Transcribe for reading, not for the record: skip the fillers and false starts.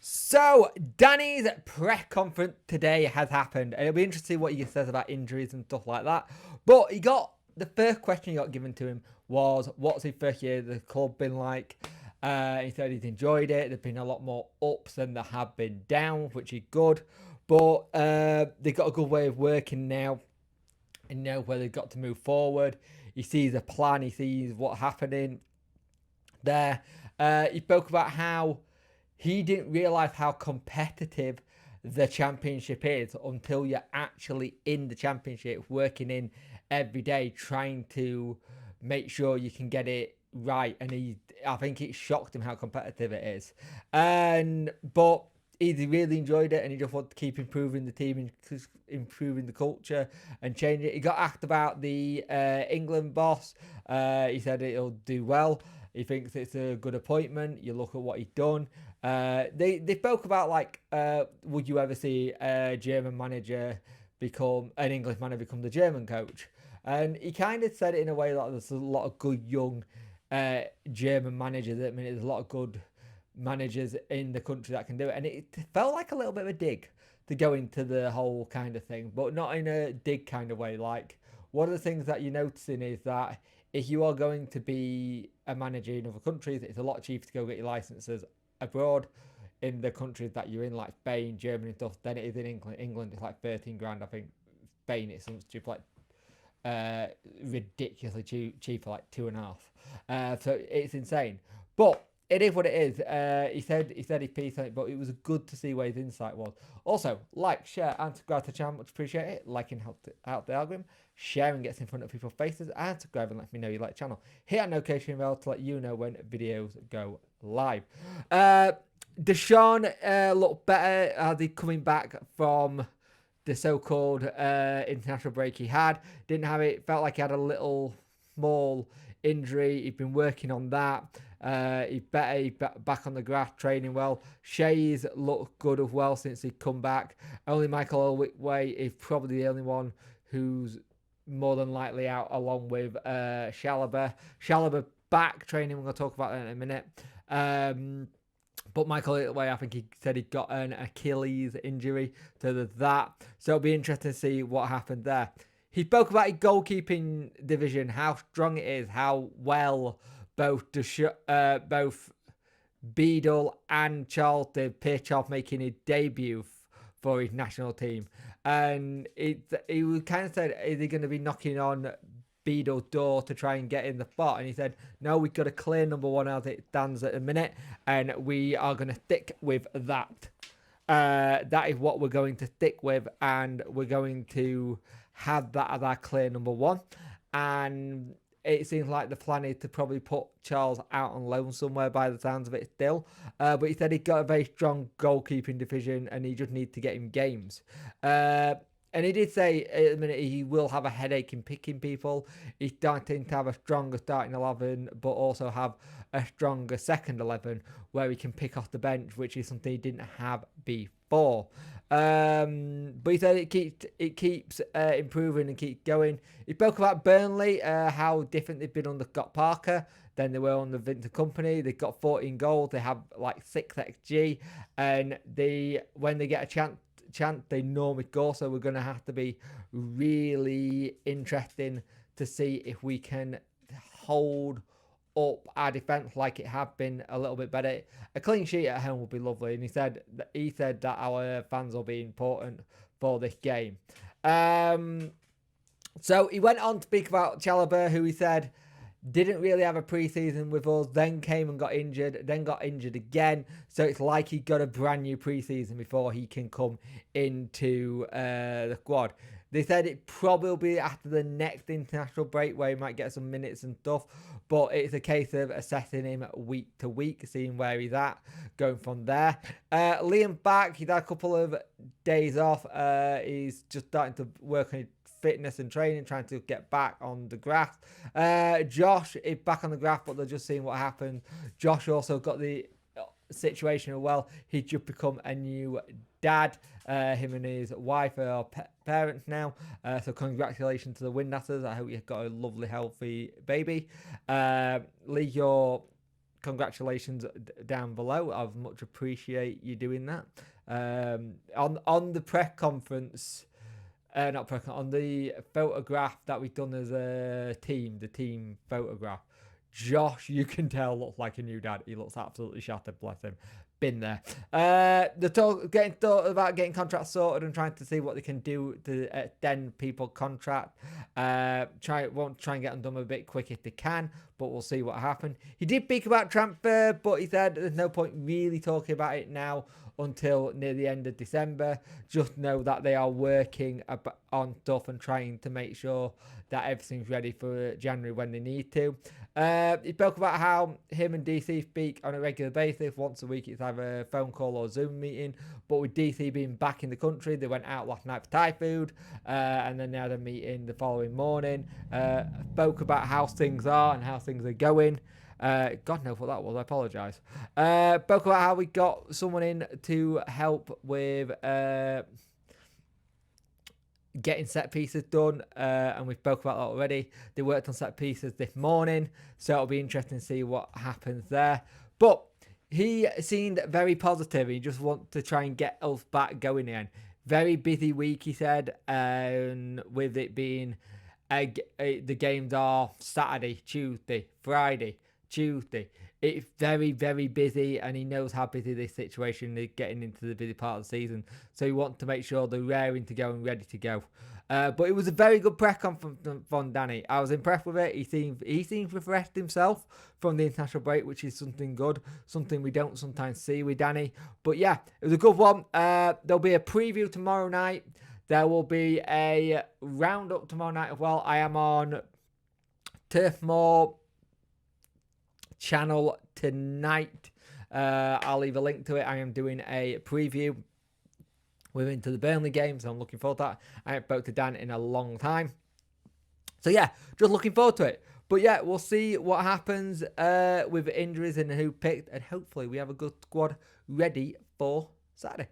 So, Danny's press conference today has happened, and it'll be interesting what he says about injuries and stuff like that. But the first question he got given to him was, "What's his first year of the club been like?" He said he's enjoyed it. There's been a lot more ups than there have been downs, which is good. But they've got a good way of working now, and know where they've got to move forward. He sees a plan. He sees what's happening there. He spoke about how he didn't realize how competitive the championship is until you're actually in the championship, working in every day, trying to make sure you can get it right. And I think it shocked him how competitive it is. But he really enjoyed it, and he just wanted to keep improving the team and improving the culture and changing it. He got asked about the England boss. He said it'll do well. He thinks it's a good appointment. You look at what he's done. They spoke about would you ever see a German manager become an English manager become the German coach? And he kind of said it in a way that there's a lot of good young German managers. I mean, there's a lot of good managers in the country that can do it, and it felt like a little bit of a dig to go into the whole kind of thing, but not in a dig kind of way. Like, one of the things that you're noticing is that if you are going to be a manager in other countries, it's a lot cheaper to go get your licenses abroad in the countries that you're in, like Spain, Germany and stuff, than it is in England. England it's like 13 grand, I think. Spain it's something stupid like ridiculously cheaper, like 2.5. So it's insane. But it is what it is. He said he pieced on it, but it was good to see where his insight was. Also, like, share, and subscribe to the channel. Much appreciate it. Liking helps out the algorithm. Sharing gets in front of people's faces, and subscribe and let me know you like the channel. Hit that notification bell to let you know when videos go live. Deshaun looked better as he coming back from the so-called international break he had. Didn't have it. Felt like he had a little small injury. He'd been working on that. He's better. He's back on the grass, training well. Shay's looked good as well since he'd come back. Only Michael Olway is probably the only one who's more than likely out, along with Chalobah. Chalobah back training. We're going to talk about that in a minute. But Michael Olway, I think he said he got an Achilles injury, so there's that. So it'll be interesting to see what happened there. He spoke about his goalkeeping division, how strong it is, how well both Beadle and Charles did. Pearchov making his debut for his national team, and he kind of said, "Is he going to be knocking on Beadle's door to try and get in the spot?" And he said, "No, we've got a clear number one as it stands at the minute, and we are going to stick with that. That is what we're going to stick with, and we're going to have that as our clear number one." And it seems like the plan is to probably put Charles out on loan somewhere by the sounds of it still. But he said he got a very strong goalkeeping division, and he just needs to get him games. And he did say at the minute he will have a headache in picking people. He's starting to have a stronger starting 11, but also have a stronger second 11 where he can pick off the bench, which is something he didn't have before. But he said it keeps improving and keeps going. He spoke about Burnley, how different they've been under Scott Parker than they were on the Vincent Company. They've got 14 goals. They have like 6 XG, and when they get a chance, they normally go. So we're going to have to be really interesting to see if we can hold up our defense like it had been a little bit better. A clean sheet at home would be lovely, and he said that our fans will be important for this game. So he went on to speak about Chalobah, who he said didn't really have a preseason with us, then came and got injured, then got injured again. So it's like he got a brand new preseason before he can come into the squad. They said it probably will be after the next international break where he might get some minutes and stuff, but it's a case of assessing him week to week, seeing where he's at, going from there. Liam back, he's had a couple of days off. He's just starting to work on his fitness and training, trying to get back on the grass. Josh is back on the grass, but they're just seeing what happens. Josh also got the situation well. He's just become a new dad. Him and his wife are parents now. So congratulations to the Windnatters. I hope you've got a lovely, healthy baby. Leave your congratulations down below. I much appreciate you doing that. On the press conference, on the photograph that we've done as a team, the team photograph, Josh, you can tell, looks like a new dad. He looks absolutely shattered, bless him. Been there. Getting thought about getting contracts sorted and trying to see what they can do to extend people contract. Won't try and get them done a bit quick if they can, but we'll see what happens. He did speak about transfer, but he said there's no point really talking about it now until near the end of December. Just know that they are working on stuff and trying to make sure that everything's ready for January when they need to. He spoke about how him and DC speak on a regular basis. Once a week it's either a phone call or Zoom meeting. But with DC being back in the country, they went out last night for Thai food, and then they had a meeting the following morning. Spoke about how things are and how things are going. God knows what that was. I apologise. Spoke about how we got someone in to help with getting set pieces done, and we spoke about that already. They worked on set pieces this morning, so it'll be interesting to see what happens there. But he seemed very positive. He just wants to try and get us back going again. Very busy week, he said, with it being the games are Saturday, Tuesday, Friday, Tuesday. It's very, very busy, and he knows how busy this situation is getting into the busy part of the season. So he wants to make sure they're raring to go and ready to go. But it was a very good press conference from Danny. I was impressed with it. He seems refreshed himself from the international break, which is something good, something we don't sometimes see with Danny. But yeah, it was a good one. There'll be a preview tomorrow night. There will be a roundup tomorrow night as well. I am on Turfmore channel tonight. I'll leave a link to it. I am doing a preview. We're into the Burnley game, so I'm looking forward to that. I haven't spoken to Dan in a long time. So yeah, just looking forward to it. But yeah, we'll see what happens with injuries and who picked, and hopefully we have a good squad ready for Saturday.